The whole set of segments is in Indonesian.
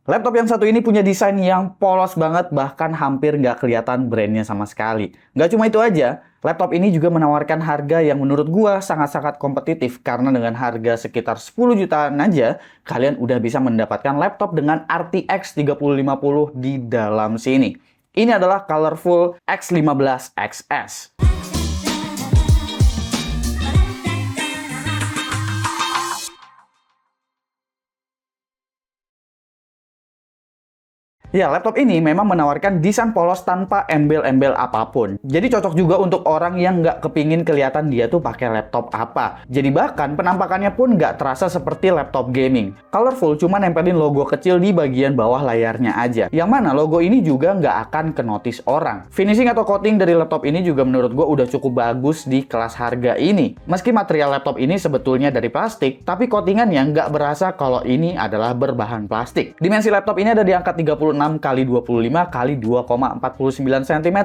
Laptop yang satu ini punya desain yang polos banget, bahkan hampir nggak kelihatan brandnya sama sekali. Nggak cuma itu aja, laptop ini juga menawarkan harga yang menurut gua sangat-sangat kompetitif, karena dengan harga sekitar 10 jutaan aja, kalian udah bisa mendapatkan laptop dengan RTX 3050 di dalam sini. Ini adalah Colorful X15 XS. Ya, laptop ini memang menawarkan desain polos tanpa embel-embel apapun. Jadi cocok juga untuk orang yang nggak kepingin kelihatan dia tuh pakai laptop apa. Jadi bahkan penampakannya pun nggak terasa seperti laptop gaming. Colorful cuma nempelin logo kecil di bagian bawah layarnya aja. Yang mana logo ini juga nggak akan ke-notice orang. Finishing atau coating dari laptop ini juga menurut gue udah cukup bagus di kelas harga ini. Meski material laptop ini sebetulnya dari plastik, tapi coatingannya nggak berasa kalau ini adalah berbahan plastik. Dimensi laptop ini ada di angka 36 kali 25 kali 2,49 cm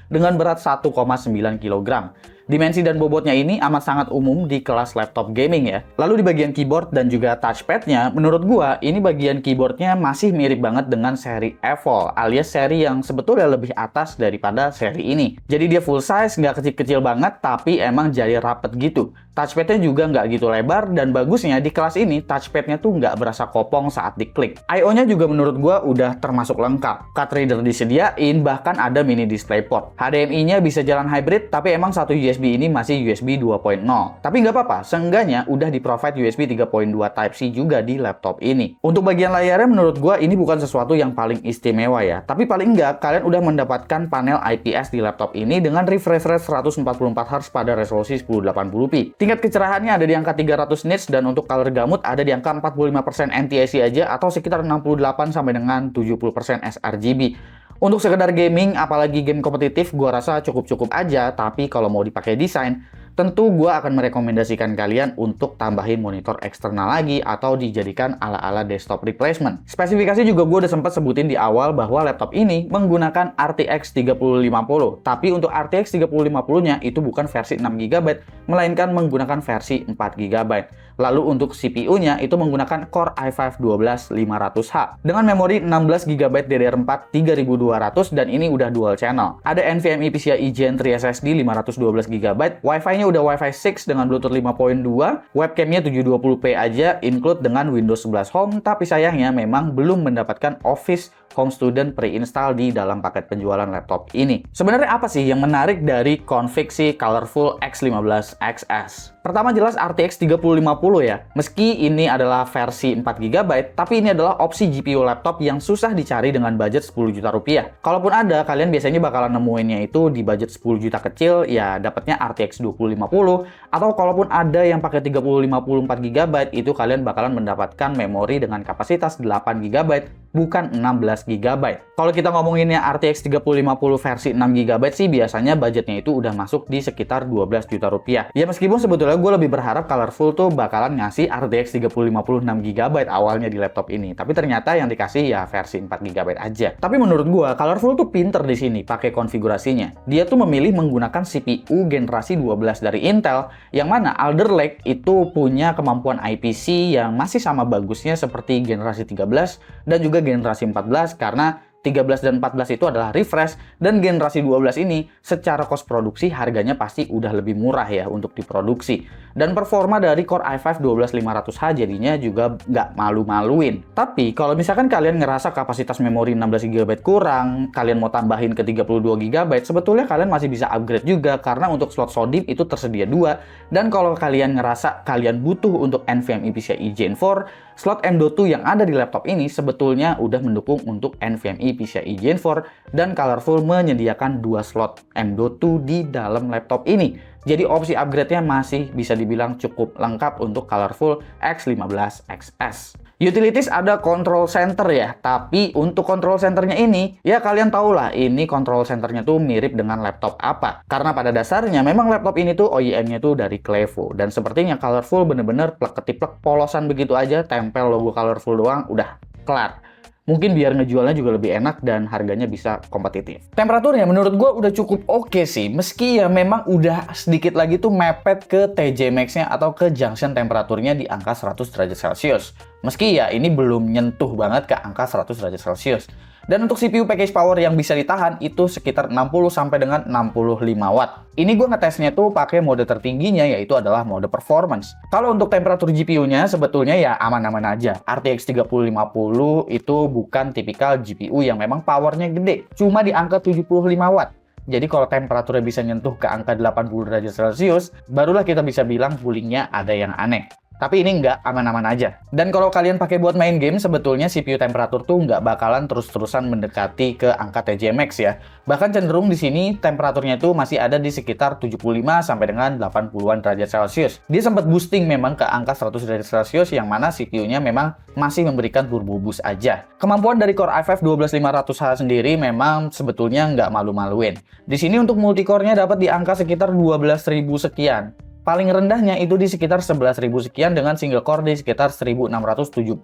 dengan berat 1,9 kg. Dimensi dan bobotnya ini amat sangat umum di kelas laptop gaming ya. Lalu di bagian keyboard dan juga touchpadnya, menurut gua ini bagian keyboardnya masih mirip banget dengan seri Evo, alias seri yang sebetulnya lebih atas daripada seri ini. Jadi dia full size, nggak kecil-kecil banget, tapi emang jadi rapet gitu. Touchpadnya juga nggak gitu lebar, dan bagusnya di kelas ini touchpadnya tuh nggak berasa kopong saat diklik. I/O-nya juga menurut gua udah termasuk lengkap. Card reader disediain, bahkan ada mini DisplayPort. HDMI-nya bisa jalan hybrid, tapi emang satu USB ini masih USB 2.0. Tapi nggak apa-apa, seenggaknya udah di-provide USB 3.2 Type-C juga di laptop ini. Untuk bagian layarnya menurut gua ini bukan sesuatu yang paling istimewa ya. Tapi paling nggak, kalian udah mendapatkan panel IPS di laptop ini dengan refresh rate 144Hz pada resolusi 1080p. Tingkat kecerahannya ada di angka 300 nits, dan untuk color gamut ada di angka 45% NTSC aja, atau sekitar 68 sampai dengan 70% sRGB. Untuk sekedar gaming, apalagi game kompetitif, gua rasa cukup-cukup aja. Tapi kalau mau dipakai desain, tentu gua akan merekomendasikan kalian untuk tambahin monitor eksternal lagi atau dijadikan ala-ala desktop replacement. Spesifikasi juga gua udah sempat sebutin di awal bahwa laptop ini menggunakan RTX 3050. Tapi untuk RTX 3050-nya itu bukan versi 6GB, melainkan menggunakan versi 4GB. Lalu untuk CPU-nya itu menggunakan Core i5 12500H dengan memori 16GB DDR4 3200, dan ini udah dual channel. Ada NVMe PCIe Gen 3 SSD 512GB, Wi-Fi-nya udah Wi-Fi 6 dengan Bluetooth 5.2, webcamnya 720p aja, include dengan Windows 11 Home, tapi sayangnya memang belum mendapatkan Office Home Student pre-install di dalam paket penjualan laptop ini. Sebenarnya apa sih yang menarik dari config si Colorful X15 XS? Pertama jelas RTX 3050 ya. Meski ini adalah versi 4GB, tapi ini adalah opsi GPU laptop yang susah dicari dengan budget 10 juta rupiah. Kalaupun ada, kalian biasanya bakalan nemuinnya itu di budget 10 juta kecil, ya dapatnya RTX 2050, atau kalaupun ada yang pakai 3050 4GB, itu kalian bakalan mendapatkan memori dengan kapasitas 8GB, bukan 16GB. Kalau kita ngomonginnya RTX 3050 versi 6GB sih, biasanya budgetnya itu udah masuk di sekitar 12 juta rupiah. Ya meskipun sebetulnya gue lebih berharap Colorful tuh bakalan ngasih RTX 3050 6GB awalnya di laptop ini, tapi ternyata yang dikasih ya versi 4GB aja. Tapi menurut gue Colorful tuh pinter di sini pakai konfigurasinya. Dia tuh memilih menggunakan CPU generasi 12 dari Intel, yang mana Alder Lake itu punya kemampuan IPC yang masih sama bagusnya seperti generasi 13 dan juga generasi 14, karena 13 dan 14 itu adalah refresh, dan generasi 12 ini secara cost produksi harganya pasti udah lebih murah ya untuk diproduksi. Dan performa dari Core i5 12500H jadinya juga nggak malu-maluin. Tapi kalau misalkan kalian ngerasa kapasitas memori 16GB kurang, kalian mau tambahin ke 32GB, sebetulnya kalian masih bisa upgrade juga, karena untuk slot SODIMM itu tersedia 2. Dan kalau kalian ngerasa kalian butuh untuk NVMe PCIe Gen 4, slot M.2 yang ada di laptop ini sebetulnya udah mendukung untuk NVMe PCIe Gen 4, dan Colorful menyediakan 2 slot M.2 di dalam laptop ini. Jadi opsi upgrade-nya masih bisa dibilang cukup lengkap untuk Colorful X15 XS. Utilities ada control center ya, tapi untuk control centernya ini, ya kalian tau lah ini control centernya tuh mirip dengan laptop apa. Karena pada dasarnya memang laptop ini tuh OEM-nya tuh dari Clevo, dan sepertinya Colorful bener-bener plek ketiplek polosan begitu aja, tempel logo Colorful doang, udah kelar. Mungkin biar ngejualnya juga lebih enak dan harganya bisa kompetitif. Temperaturnya menurut gue udah cukup oke sih, meski ya memang udah sedikit lagi tuh mepet ke TJ Max-nya atau ke junction temperaturnya di angka 100 derajat Celcius. Meski ya ini belum nyentuh banget ke angka 100 derajat Celcius. Dan untuk CPU package power yang bisa ditahan itu sekitar 60 sampai dengan 65 watt. Ini gue ngetesnya tuh pakai mode tertingginya, yaitu adalah mode performance. Kalau untuk temperatur GPU-nya sebetulnya ya aman-aman aja. RTX 3050 itu bukan tipikal GPU yang memang powernya gede, cuma di angka 75 watt. Jadi kalau temperaturnya bisa nyentuh ke angka 80 derajat Celcius, barulah kita bisa bilang coolingnya ada yang aneh. Tapi ini nggak, aman-aman aja. Dan kalau kalian pakai buat main game, sebetulnya CPU temperatur tuh nggak bakalan terus-terusan mendekati ke angka TJ Max ya. Bahkan cenderung di sini temperaturnya itu masih ada di sekitar 75 sampai dengan 80-an derajat Celcius. Dia sempat boosting memang ke angka 100 derajat Celcius yang mana CPU-nya memang masih memberikan turbo boost aja. Kemampuan dari Core i5 12500H sendiri memang sebetulnya nggak malu-maluin. Di sini untuk multicore-nya dapat di angka sekitar 12.000 sekian. Paling rendahnya itu di sekitar 11.000 sekian dengan single core di sekitar 1677.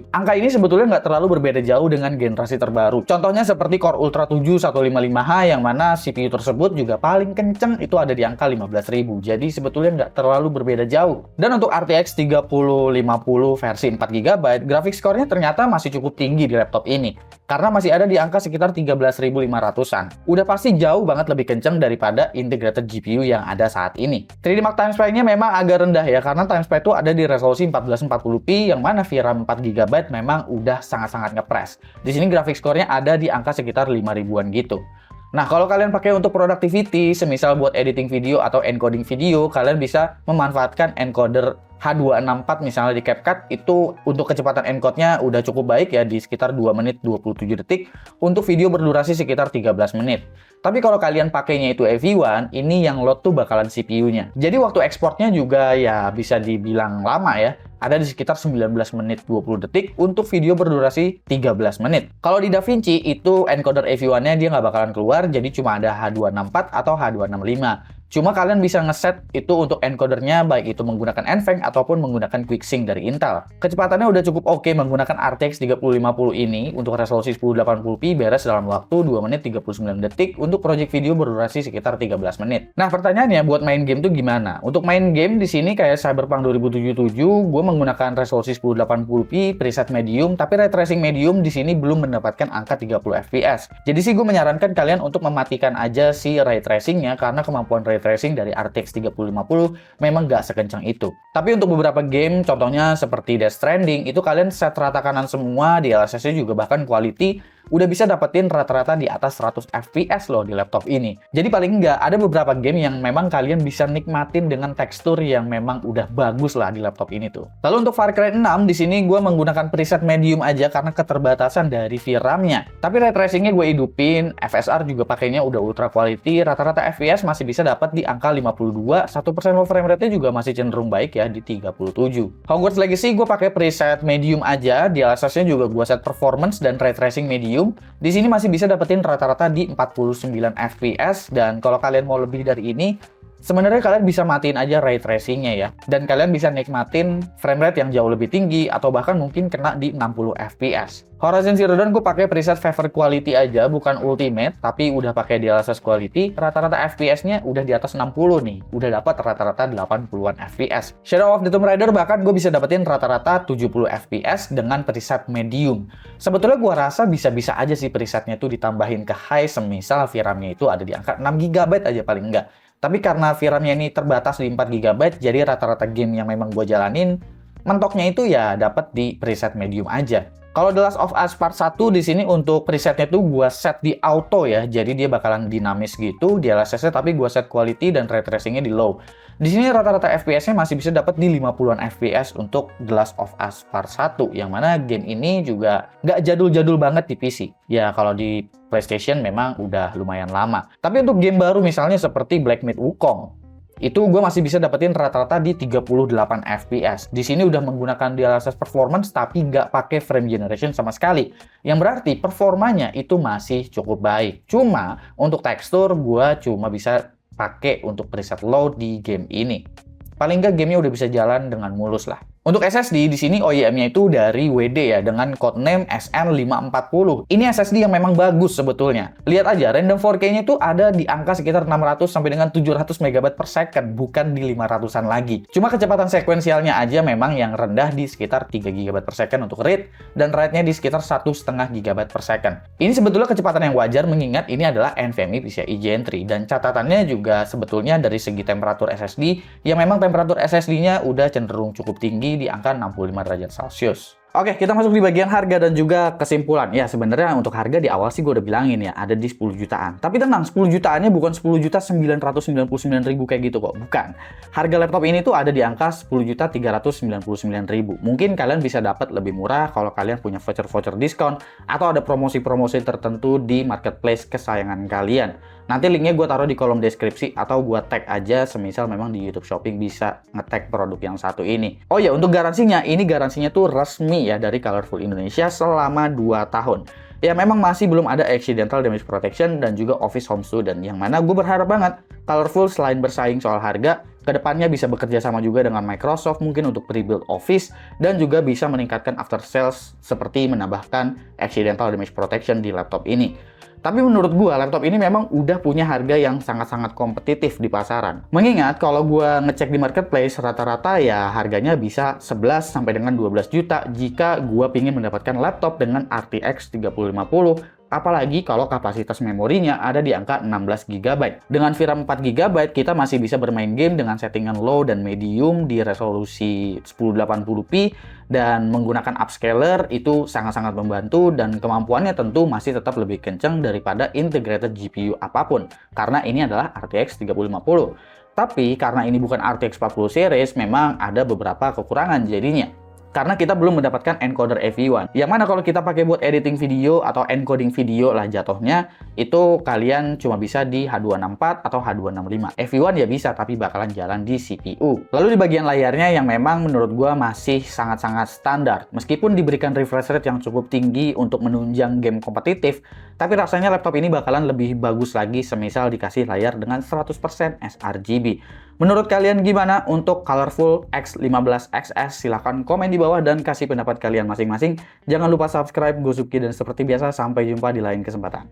Angka ini sebetulnya nggak terlalu berbeda jauh dengan generasi terbaru. Contohnya seperti Core Ultra 7 155H yang mana CPU tersebut juga paling kenceng itu ada di angka 15.000. Jadi sebetulnya nggak terlalu berbeda jauh. Dan untuk RTX 3050 versi 4GB, graphics core-nya ternyata masih cukup tinggi di laptop ini. Karena masih ada di angka sekitar 13.500-an. Udah pasti jauh banget lebih kenceng daripada integrated GPU yang ada saat ini. 3D Mark timespan-nya memang agak rendah ya, karena timespan itu ada di resolusi 1440p yang mana VRAM 4GB memang udah sangat-sangat ngepres. Di sini graphics core-nya ada di angka sekitar 5.000-an gitu. Nah, kalau kalian pakai untuk productivity, semisal buat editing video atau encoding video, kalian bisa memanfaatkan encoder H264 misalnya di CapCut. Itu untuk kecepatan encode-nya udah cukup baik ya, di sekitar 2 menit 27 detik untuk video berdurasi sekitar 13 menit. Tapi kalau kalian pakainya itu AV1, ini yang load tuh bakalan CPU-nya. Jadi waktu ekspornya juga ya bisa dibilang lama ya. Ada di sekitar 19 menit 20 detik untuk video berdurasi 13 menit. Kalau di DaVinci itu encoder AV1-nya dia nggak bakalan keluar, jadi cuma ada H264 atau H265. Cuma kalian bisa ngeset itu untuk encodernya baik itu menggunakan NVENC ataupun menggunakan QuickSync dari Intel. Kecepatannya udah cukup oke menggunakan RTX 3050 ini untuk resolusi 1080p beres dalam waktu 2 menit 39 detik untuk project video berdurasi sekitar 13 menit. Nah, pertanyaannya buat main game tuh gimana? Untuk main game di sini kayak Cyberpunk 2077, gue menggunakan resolusi 1080p preset medium, tapi ray tracing medium di sini belum mendapatkan angka 30 fps. Jadi sih gue menyarankan kalian untuk mematikan aja si ray tracingnya karena kemampuan ray tracing dari RTX 3050 memang nggak sekencang itu. Tapi untuk beberapa game, contohnya seperti Death Stranding, itu kalian set rata kanan semua, DLSS-nya juga bahkan quality udah bisa dapetin rata-rata di atas 100 fps loh di laptop ini. Jadi paling nggak ada beberapa game yang memang kalian bisa nikmatin dengan tekstur yang memang udah bagus lah di laptop ini tuh. Lalu untuk Far Cry 6 di sini gue menggunakan preset medium aja karena keterbatasan dari VRAM-nya. Tapi ray tracing-nya gue hidupin, FSR juga pakainya udah ultra quality, rata-rata FPS masih bisa dapat di angka 52, 1% low frame rate-nya juga masih cenderung baik ya di 37. Hogwarts Legacy gue pakai preset medium aja, DLSS-nya juga gue set performance dan ray tracing medium. Di sini masih bisa dapetin rata-rata di 49 fps dan kalau kalian mau lebih dari ini, sebenarnya kalian bisa matiin aja ray tracing-nya ya. Dan kalian bisa nikmatin frame rate yang jauh lebih tinggi atau bahkan mungkin kena di 60 fps. Horizon Zero Dawn gue pakai preset favorite quality aja, bukan ultimate, tapi udah pakai DLSS quality. Rata-rata FPS-nya udah di atas 60 nih, udah dapat rata-rata 80-an FPS. Shadow of the Tomb Raider bahkan gue bisa dapetin rata-rata 70 FPS dengan preset medium. Sebetulnya gue rasa bisa-bisa aja sih presetnya tuh ditambahin ke high, semisal VRAM-nya itu ada di angka 6GB aja paling enggak. Tapi karena VRAM-nya ini terbatas di 4GB, jadi rata-rata game yang memang gue jalanin, mentoknya itu ya dapat di preset medium aja. Kalau The Last of Us Part 1 di sini untuk presetnya tuh gua set di auto ya, jadi dia bakalan dinamis gitu, DLSS-nya tapi gua set quality dan ray tracing-nya di low. Di sini rata-rata FPS-nya masih bisa dapat di 50-an FPS untuk The Last of Us Part 1, yang mana game ini juga nggak jadul-jadul banget di PC. Ya kalau di PlayStation memang udah lumayan lama. Tapi untuk game baru misalnya seperti Black Myth Wukong, itu gue masih bisa dapetin rata-rata di 38 fps. Di sini udah menggunakan DLSS performance tapi nggak pakai frame generation sama sekali. Yang berarti performanya itu masih cukup baik. Cuma untuk tekstur gue cuma bisa pakai untuk preset low di game ini. Paling nggak gamenya udah bisa jalan dengan mulus lah. Untuk SSD di sini OEM-nya itu dari WD ya dengan codename SN540. Ini SSD yang memang bagus sebetulnya. Lihat aja, random 4K-nya itu ada di angka sekitar 600 sampai dengan 700 MB per second, bukan di 500-an lagi. Cuma kecepatan sekuensialnya aja memang yang rendah di sekitar 3 GB per second untuk read dan write-nya di sekitar 1,5 GB per second. Ini sebetulnya kecepatan yang wajar mengingat ini adalah NVMe PCIe Gen 3 dan catatannya juga sebetulnya dari segi temperatur SSD yang memang temperatur SSD-nya udah cenderung cukup tinggi di angka 65 derajat Celcius. Oke, kita masuk di bagian harga dan juga kesimpulan. Ya, sebenarnya untuk harga di awal sih gue udah bilangin ya, ada di 10 jutaan. Tapi tenang, 10 jutaannya bukan 10.999.000 kayak gitu kok. Bukan. Harga laptop ini tuh ada di angka 10.399.000. Mungkin kalian bisa dapat lebih murah kalau kalian punya voucher-voucher diskon atau ada promosi-promosi tertentu di marketplace kesayangan kalian. Nanti linknya gue taruh di kolom deskripsi atau gue tag aja semisal memang di YouTube Shopping bisa nge-tag produk yang satu ini. Oh ya, untuk garansinya, ini garansinya tuh resmi ya dari Colorful Indonesia selama 2 tahun. Ya memang masih belum ada accidental damage protection dan juga office home student, yang mana gue berharap banget Colorful selain bersaing soal harga, kedepannya bisa bekerja sama juga dengan Microsoft mungkin untuk pre-build Office dan juga bisa meningkatkan after sales seperti menambahkan accidental damage protection di laptop ini. Tapi menurut gua, laptop ini memang udah punya harga yang sangat-sangat kompetitif di pasaran. Mengingat kalau gua ngecek di marketplace, rata-rata ya harganya bisa 11 sampai dengan 12 juta jika gua pingin mendapatkan laptop dengan RTX 3050, apalagi kalau kapasitas memorinya ada di angka 16 GB. Dengan VRAM 4 GB, kita masih bisa bermain game dengan settingan low dan medium di resolusi 1080p, dan menggunakan upscaler itu sangat-sangat membantu dan kemampuannya tentu masih tetap lebih kencang daripada integrated GPU apapun, karena ini adalah RTX 3050. Tapi karena ini bukan RTX 40 series, memang ada beberapa kekurangan jadinya. Karena kita belum mendapatkan encoder FE1. Yang mana kalau kita pakai buat editing video atau encoding video lah jatuhnya, itu kalian cuma bisa di H264 atau H265. FE1 ya bisa, tapi bakalan jalan di CPU. Lalu di bagian layarnya yang memang menurut gua masih sangat-sangat standar. Meskipun diberikan refresh rate yang cukup tinggi untuk menunjang game kompetitif, tapi rasanya laptop ini bakalan lebih bagus lagi semisal dikasih layar dengan 100% sRGB. Menurut kalian gimana untuk Colorful X15 XS? Silahkan komen di bawah dan kasih pendapat kalian masing-masing. Jangan lupa subscribe, Gosuki, dan seperti biasa sampai jumpa di lain kesempatan.